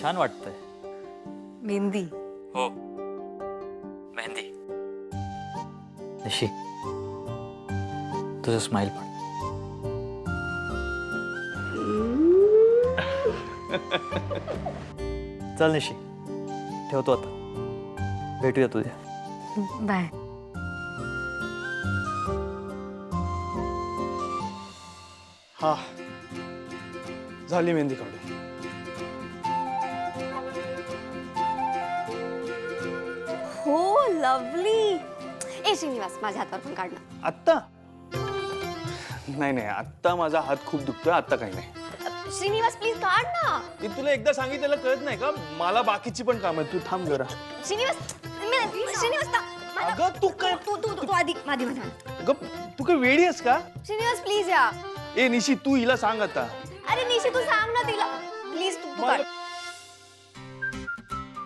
छान वाटतंय. मेहंदी. हो, मेहंदी. निशी, तुझं स्माइल पण. चल निशी, ठेवतो आता. भेटूया तुझ्या. बाय. हा, झाली मेहंदी काढून. हो लवली. ए श्रीनिवास माझ्या हातावर पण काढ ना. आत्ता नाही नाही, आत्ता माझा हात खूप दुखतोय. आत्ता काही नाही. श्रीनिवास प्लीज काढ ना. मी तुला एकदा सांगितलेलं कळत नाही का? मला बाकीची पण काम आहे. तू थांब जरा. श्रीनिवास श्रीनिवास अगं तू काय तू तू तू आधी माझी माझ्या. अगं तू काय वेडी आहेस का? श्रीनिवास प्लीज या. ए निशी, तू हिला सांग आता. अरे निशी तू सांग ना तिला प्लीज. तू काढ.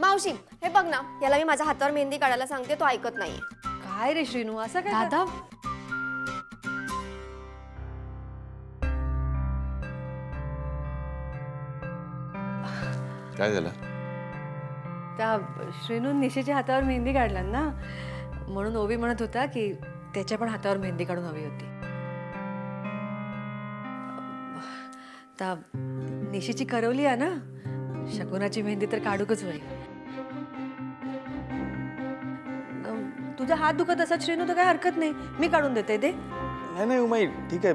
मावशी हे बघ ना, याला मी माझ्या हातावर मेहंदी काढायला सांगते, तो ऐकत नाहीये. काय रे श्रीनू, असं काय? दादा काय झालं? त्या श्रीनू निशीच्या हातावर मेहंदी काढला ना, म्हणून ओवी म्हणत होता की त्याच्या पण हातावर मेहंदी काढून हवी होती. त्या निशीची करवली आहे ना, शकुनाची मेहंदी तर काढूकच होईल. तुझा हात दुखत असत श्रीनू तर काय हरकत नाही, मी काढून देते. ते नाही नाही उमाई, ठीक आहे,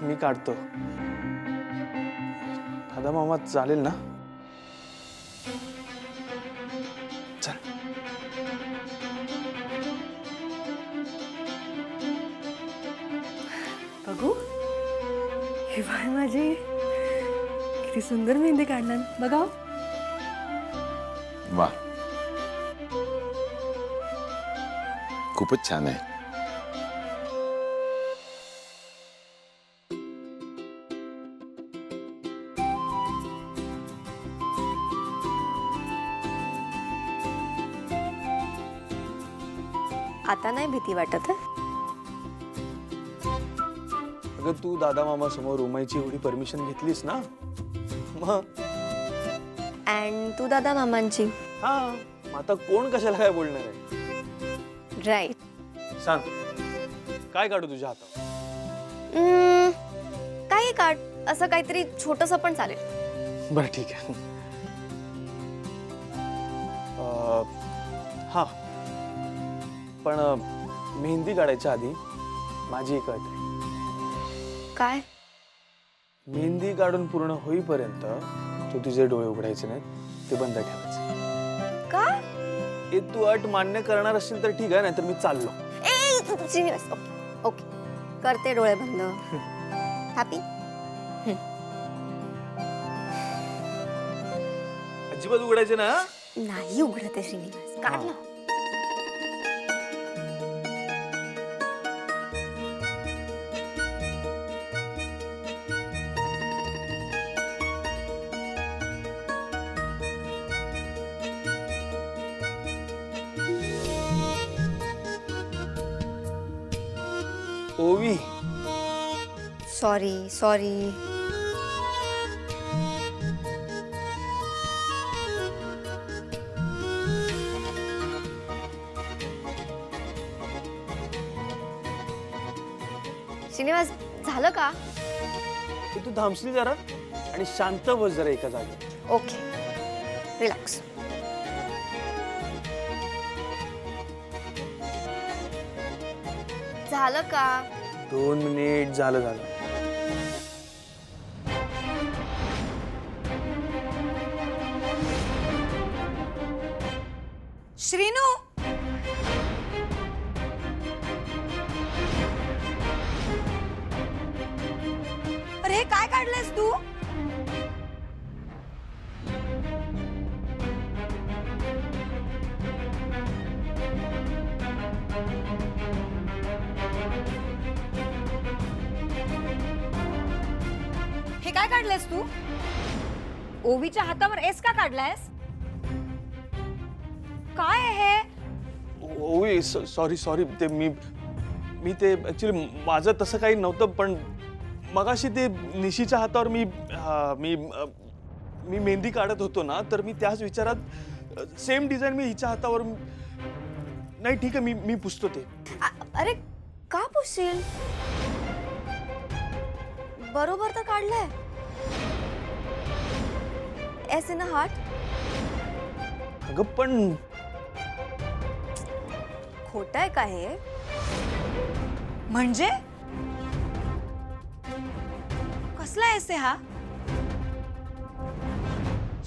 मी काढतो. दादा मामा चालेल ना? चल. बघू हे बाय माझी किती सुंदर मेहंदी काढणार बघा. वा, खूपच छान आहे. आता नाही भीती वाटत. अगं तू दादा मामा समोर उमाईची एवढी परमिशन घेतलीस ना, मग अँड तू दादा मामांची. हा, मग आता कोण कशाला काय बोलणार आहे? राईट. सांग, काय काढू तुझ्या हातावर? काही काढ, असं काहीतरी छोटस पण चालेल. बरं ठीक आहे. हा, पण मेहंदी काढायच्या आधी माझी एक अट आहे. काय? मेहंदी काढून पूर्ण होईपर्यंत तू तुझे डोळे उघडायचे नाहीत, ते बंद ठेवायचे. का? ए तू अट मान्य करणार असेल तर ठीक आहे, नाहीतर मी चाललो. ए श्रीनिवास ओके ओके, करते डोळे बंद. हॅपी? अजिबात उघडायचे ना? नाही उघडते श्रीनिवास, काढ ना. ओवी, सॉरी सॉरी. श्रीनिवास झालं का? ए, तू थांबशील जरा आणि शांत बस जरा एका जागी. Okay, relax. झालं का? 2 मिनिट झालं. श्रीनू अरे काय काढलंयस तू? हे काय काढलंयस तू? ओवीच्या हातावर एस का काढलायस? काय आहे हे? ओवी सॉरी ते मी ते ऍक्च्युली माझं तसं काही नव्हतं, पण मगाशी ते निशीच्या हातावर मी मेहंदी काढत होतो ना तर मी त्याच विचारात सेम डिझाईन मी हिच्या हातावर नाही ठीक आहे मी पुसतो ते. अरे का पुसशील? बरोबर तर काढलंय. S in a heart. अगं पण खोटं आहे का हे? म्हणजे कसला एसे हा?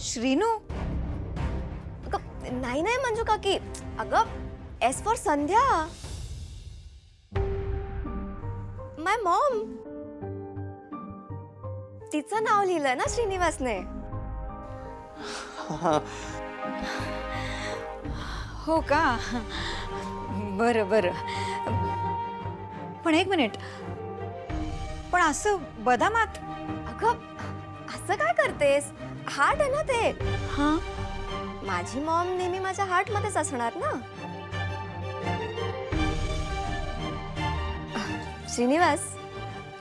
श्रीनू, अगं, नाही नाही मंजू काकी. अगं S for Sandhya. My Maugham. तिचं नाव लिहिलंय ना श्रीनिवासने. हो का? बरं बरं. पण एक मिनिट, पण असं बदामात? अगं असं काय करतेस? हार्ट आहे ना ते. हा, माझी मॉम नेहमी माझ्या हार्ट मध्येच असणार ना. Shrinivas,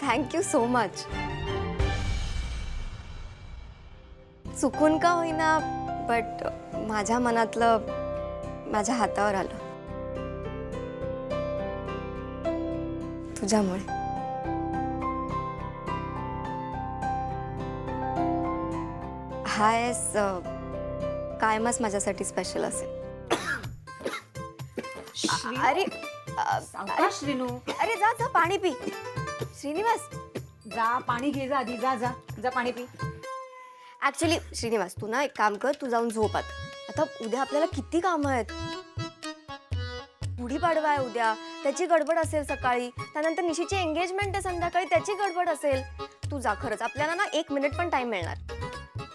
thank you so much. चुकून का होईना बट माझ्या मनातलं माझ्या हातावर आलं तुझ्यामुळे. हा एस कायमच माझ्यासाठी स्पेशल असेल. अरे सावकाश श्रीनू. अरे जा जा पाणी पी. श्रीनिवास, जा पाणी घे, जा आधी, जा जा जा पाणी पी. ऍक्च्युली श्रीनिवास तू ना एक काम कर, तू जाऊन झोप आता उद्या आपल्याला किती कामं आहेत. गुढीपाडवा आहे उद्या, त्याची गडबड असेल सकाळी. त्यानंतर निशीची एंगेजमेंट आहे संध्याकाळी, त्याची गडबड असेल. तू जा, खरंच आपल्याला ना 1 मिनिट पण टाइम मिळणार.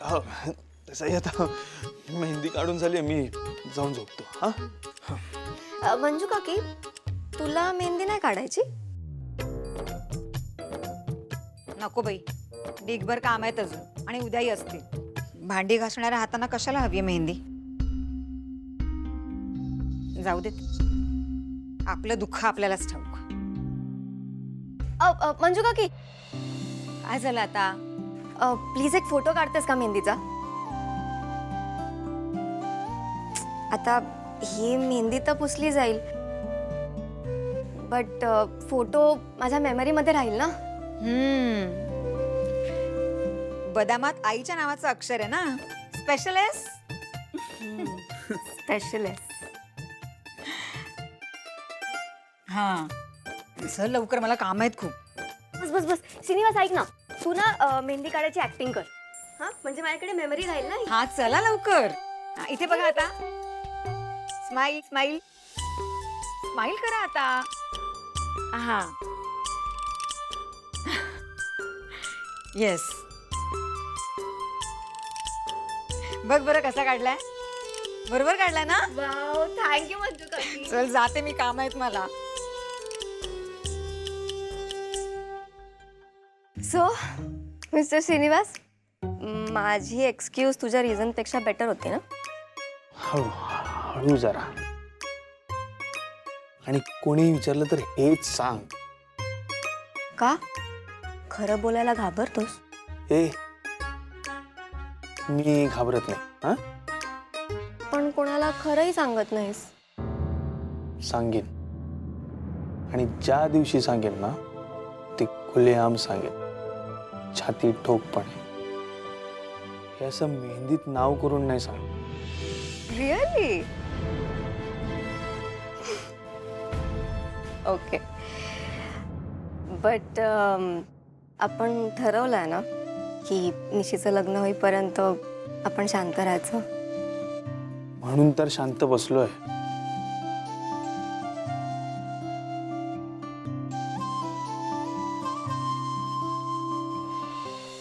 हो तसंही आता मेहंदी काढून झाली मी जाऊन झोपतो. हा मंजू काकी, तुला मेहंदी नाही काढायची? नको बाई, ढीगभर काम आहेत अजून आणि उद्याही असतील. भांडी घासणाऱ्या हातांना कशाला हवी मेहंदी? जाऊ देत, आपलं दुःख आपल्यालाच ठाऊक. मंजू काकी, काय झालं आता? प्लीज एक फोटो काढतेस का मेहंदीचा? आता ही मेहंदी तर पुसली जाईल बट फोटो माझ्या मेमरीमध्ये राहील ना. बदामात आईच्या नावाचं अक्षर आहे ना, स्पेशल एस. स्पेशल आहे. हा, चल लवकर, मला काम आहेत खूप. बस बस बस श्रीनिवास, ऐक ना, तू ना मेहंदी काढायची ऍक्टिंग कर. हा म्हणजे माझ्याकडे मेमरी राहील ना. हा चला लवकर. हा, इथे बघा आता. स्माइल स्माइल स्माइल करा आता. हा, येस. बघ बरं कसा काढलाय. बरोबर काढलाय ना? वाव, थँक्यू मंजू काकी. चल जाते मी, काम आहेत मला. सो मिस्टर श्रीनिवास, माझी एक्सक्यूज तुझ्या रिझन पेक्षा बेटर होती ना? हळू जरा. आणि कोणी विचारलं तर हेच सांग. का खरं बोलायला घाबरतोस? ए मी घाबरत नाही. हा पण कोणाला खरंही सांगत नाहीस. सांगेन, आणि ज्या दिवशी सांगेन ना ते खुलेआम सांगेन, छाती ठोकपणे. हे असं मेहंदीत नाव करून नाही सांग. रिअली? ओके, बट आपण ठरवलंय ना की निशीचं लग्न होईपर्यंत आपण शांत राहायचं. म्हणून तर शांत बसलोय.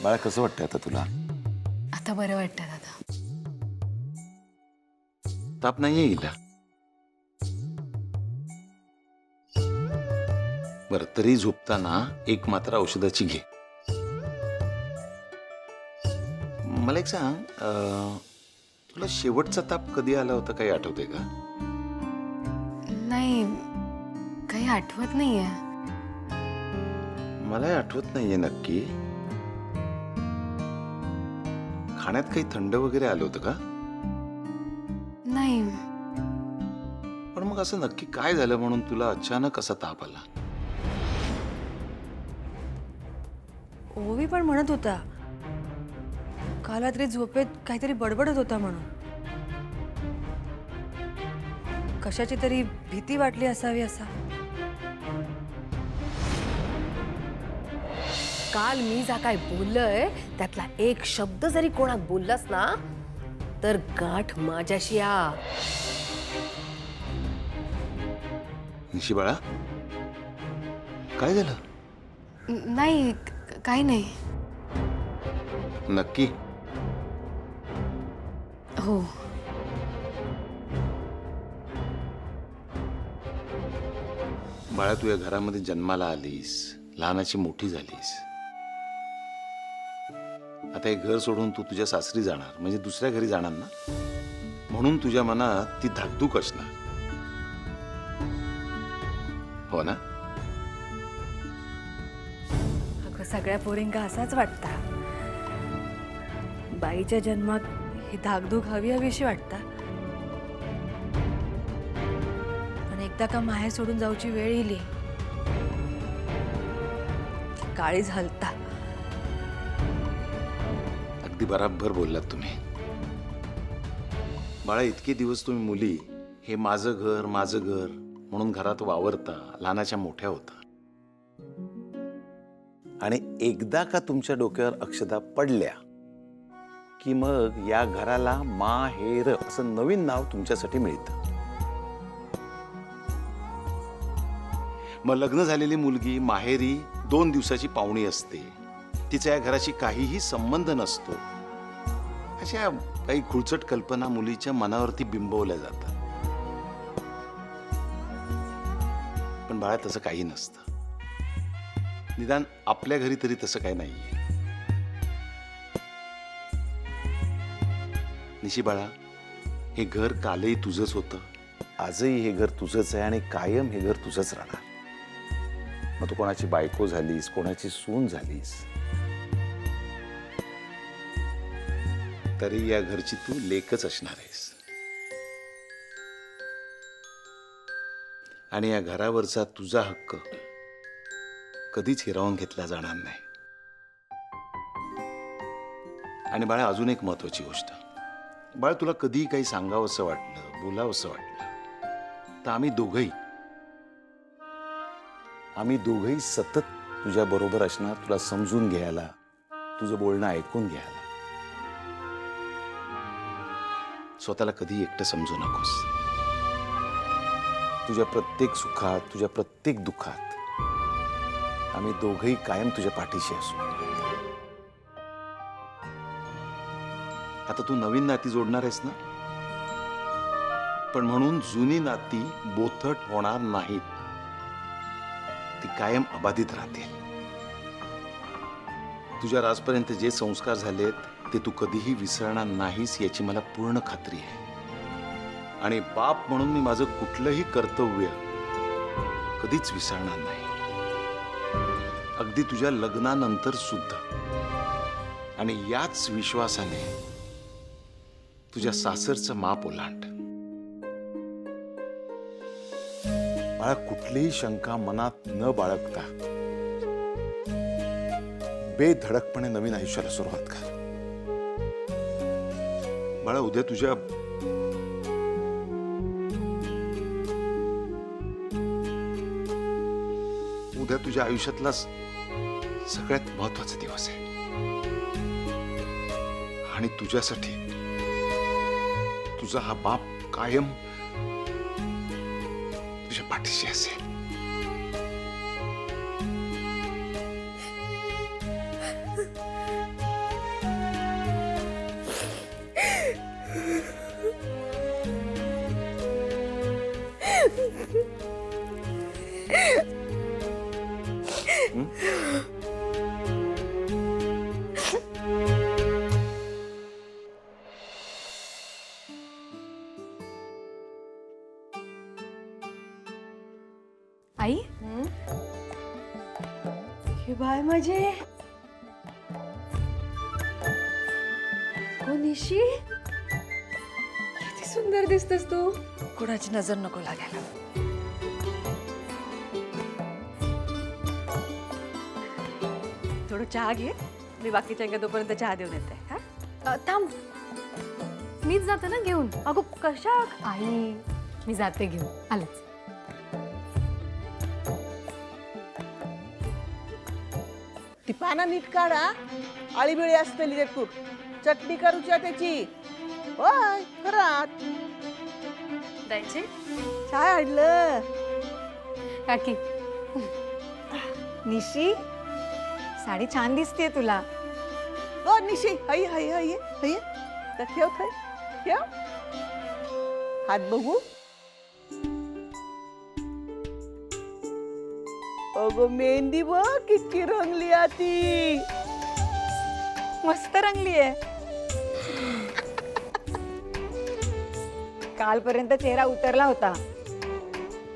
बाळा, कसं वाटतंय आता तुला? आता बरं वाटतं दादा. ताप नाहीये हिला? बरं, तरी झोपताना एक मात्रा औषधाची घे. मला एक सांग, तुला शेवटचा ताप कधी आला होता काही आठवतंय का? नाही, काही आठवत नाहीये. मलाही आठवत नाहीये नक्की. खाण्यात काही थंड वगैरे आलं होतं का? नाही, पण मग असं नक्की काय झालं म्हणून तुला अचानक असा ताप आला? ओवी पण म्हणत होता काल रात्री झोपेत काहीतरी बडबडत होता म्हणून. कशाची तरी भीती वाटली असावी असा. काल मी जा काय बोललंय त्यातला एक शब्द जरी कोणाक बोललास ना तर गाठ माझ्याशी आ. निशी बाळा, काय झालं? नाही, काही नाही. नक्की? हो. बाळा, तू या घरामध्ये जन्माला आलीस, लहानाची मोठी झालीस. आता हे घर सोडून तू तुझ्या सासरी जाणार म्हणजे दुसऱ्या घरी जाणार ना, म्हणून तुझ्या मनात ती धाकधूक असणार, हो ना? अगं सगळ्या पोरींका असाच वाटता. बाईच्या जन्मात ही धाकधूक हवी हवीशी वाटता. पण एकदा का माहेर सोडून जाऊची वेळ येली काळीज हलता. अगदी बराबर बोललात तुम्ही. बाळा, इतके दिवस तुम्ही मुली हे माझं घर म्हणून घरात वावरता, लहानाच्या मोठ्या होता. आणि एकदा का तुमच्या डोक्यावर अक्षता पडल्या की मग या घराला माहेर असं नवीन नाव तुमच्यासाठी मिळतं. मग लग्न झालेली मुलगी माहेरी 2 दिवसाची पाहुणी असते, तिचा या घराशी काहीही संबंध नसतो. अशा काही खुळचट कल्पना मुलीच्या मनावरती बिंबवल्या जातात. पण बाळा, तसं काही नसतं. निदान आपल्या घरी तरी तसं काही नाहीये. निशी बाळा, हे घर कालही तुझंच होतं, आजही हे घर तुझंच आहे आणि कायम हे घर तुझंच राहणार. मग तू कोणाची बायको झालीस, कोणाची सून झालीस, तरी या घरची तू लेकच असणार आहेस. आणि या घरावरचा तुझा हक्क कधीच हिरावून घेतला जाणार नाही. आणि बाळा, अजून एक महत्वाची गोष्ट. बाळा, तुला कधीही काही सांगावंसं वाटलं, बोलावंसं वाटलं तर आम्ही दोघंही सतत तुझ्या बरोबर असणार, तुला समजून घ्यायला, तुझं बोलणं ऐकून घ्यायला. स्वतःला कधी एकटं समजू नकोस. तुझ्या प्रत्येक सुखात, तुझ्या प्रत्येक दुःखात आम्ही दोघंही कायम तुझ्या पाठीशी असू. आता तू नवीन नाती जोडणार आहेस ना, पण म्हणून जुनी नाती बोथट होणार नाहीत, ती कायम अबाधित राहतील. तुझ्या राजपर्यंत जे संस्कार झालेत ते तू कधीही विसरणार नाहीस याची मला पूर्ण खात्री आहे. आणि बाप म्हणून मी माझं कुठलंही कर्तव्य कधीच विसरणार नाही, अगदी तुझ्या लग्नानंतर सुद्धा. आणि याच विश्वासाने तुझ्या सासरचं माप ओलांड. बाळा, कुठलीही शंका मनात न बाळगता बेधडकपणे नवीन आयुष्याला सुरुवात कर. बाळा, उद्या तुझ्या आयुष्यातला सगळ्यात महत्वाचा दिवस आहे. आणि तुझ्यासाठी तुझा हा बाप कायम तुझ्या पाठीशी असेल. आई, हे बाय माझे अगो निशी, किती सुंदर दिसतेस तू. कोणाची नजर नको लागायला. थोडं चहा घे, मी बाकीच्या तोपर्यंत चहा देऊन येते. हा थांब, मीच जाते ना घेऊन. अगो कशा? आई, मी जाते घेऊन आलेच. ती पानं नीट काढा, आळीबिळी असतेली ते तूर. चटणी करूच्या त्याची. होय खरात द्यायचे? काय आणलं? काकी, निशी साडी छान दिसते तुला. हो निशी, हई हई हई हई. तर ठेव थय, ठेव. हात बघू. अगो मेहंदी बघ किती रंगली ती. मस्त रंगली आहे. कालपर्यंत चेहरा उतरला होता,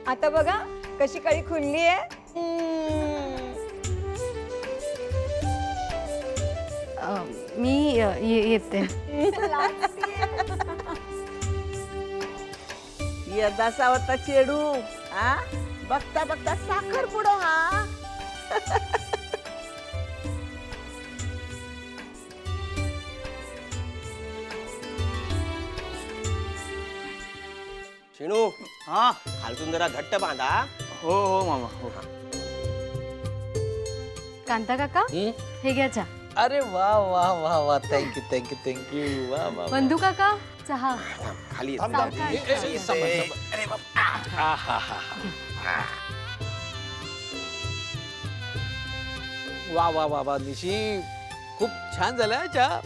आता बघा कशी कळी खुलली आहे. मी येते. यदा सावता चेडू. हा बघता बघता साखर पुडो. हा शिणू, हा खालतून जरा घट्ट बांधा. हो हो मामा हो. कांता काका, हे घ्या चहा. अरे वा वा वा वा, थँक्यू थँक्यू थँक्यू. वा वा. बंधू काका, चहा. खाली ये. अरे वा वा वा वा निशी, खूप छान झाला चहा.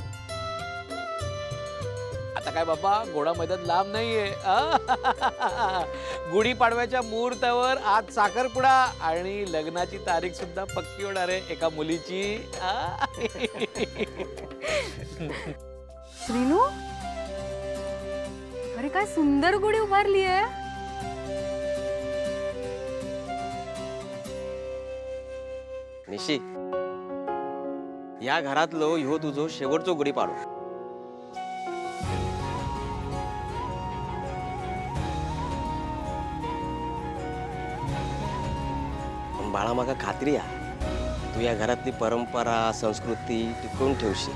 आता काय बाबा, घोडा मैदान लांब नाहीये. गुढीपाडव्याच्या मुहूर्तावर आज साखरपुडा आणि लग्नाची तारीख सुद्धा पक्की होणार आहे एका मुलीची. श्रीनू, अरे काय सुंदर गुढी उभारली आहे. निशी, या घरातलो ह्यो तुझो शेवटचो गुढीपाडो. पण बाळा, माका खात्री आहे तू या घरातली परंपरा संस्कृती टिकवून ठेवशील.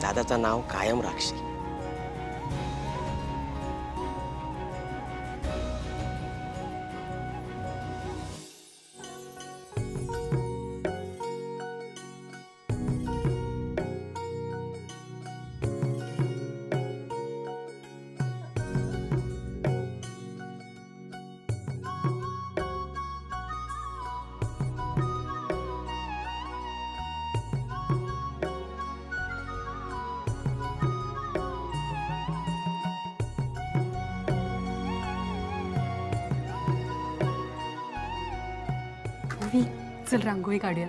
दादाचं नाव कायम राखशील. चल रांगोळी काढूया.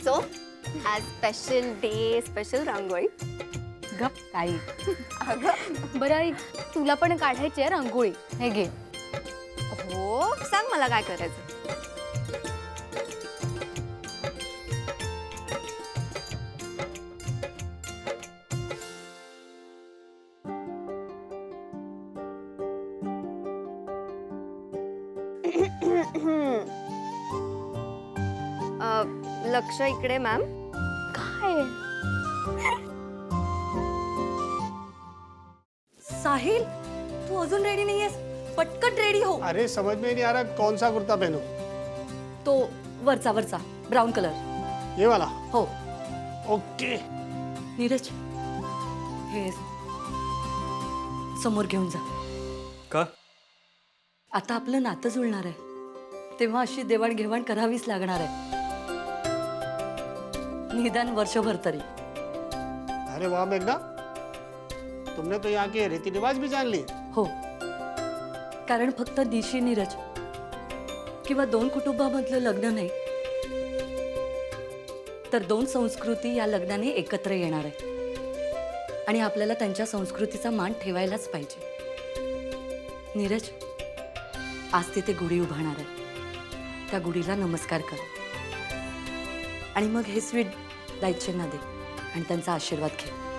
सो आज स्पेशल डे, स्पेशल रांगोळी. गप काही. अगं बरं आई, तुला पण काढायची आहे रांगोळी. हे घे. हो, सांग मला काय करायचं. लक्ष इकडे मॅम. काय साहिल, तू अजून रेडी नाहीयेस. पटकन रेडी हो. अरे समझ में नहीं आ रहा कौन सा कुर्ता पहनूं. तो वरचा वरचा ब्राउन कलर. ये वाला. हो. ओके. नीरज, हे समोर घेऊन जा. का? आता आपलं नातं जुळणार आहे, तेव्हा अशी देवाणघेवाण करावीच लागणार आहे. निदान वर्षभर तरी. अरे वाह मेघना, तुमने तो यहाँ के रीति रिवाज भी जान लिए. हो, कारण फक्त निशी नीरज किंवा दोन कुटुंबामधलं लग्न नाही, तर दोन संस्कृती या लग्नाने एकत्र येणार आहे. आणि आपल्याला त्यांच्या संस्कृतीचा मान ठेवायलाच पाहिजे. नीरज, आज तिथे गुढी उभारणार आहे. त्या गुढीला नमस्कार कर आणि मग हे स्वीट दायित्यांना दे आणि त्यांचा आशीर्वाद घे.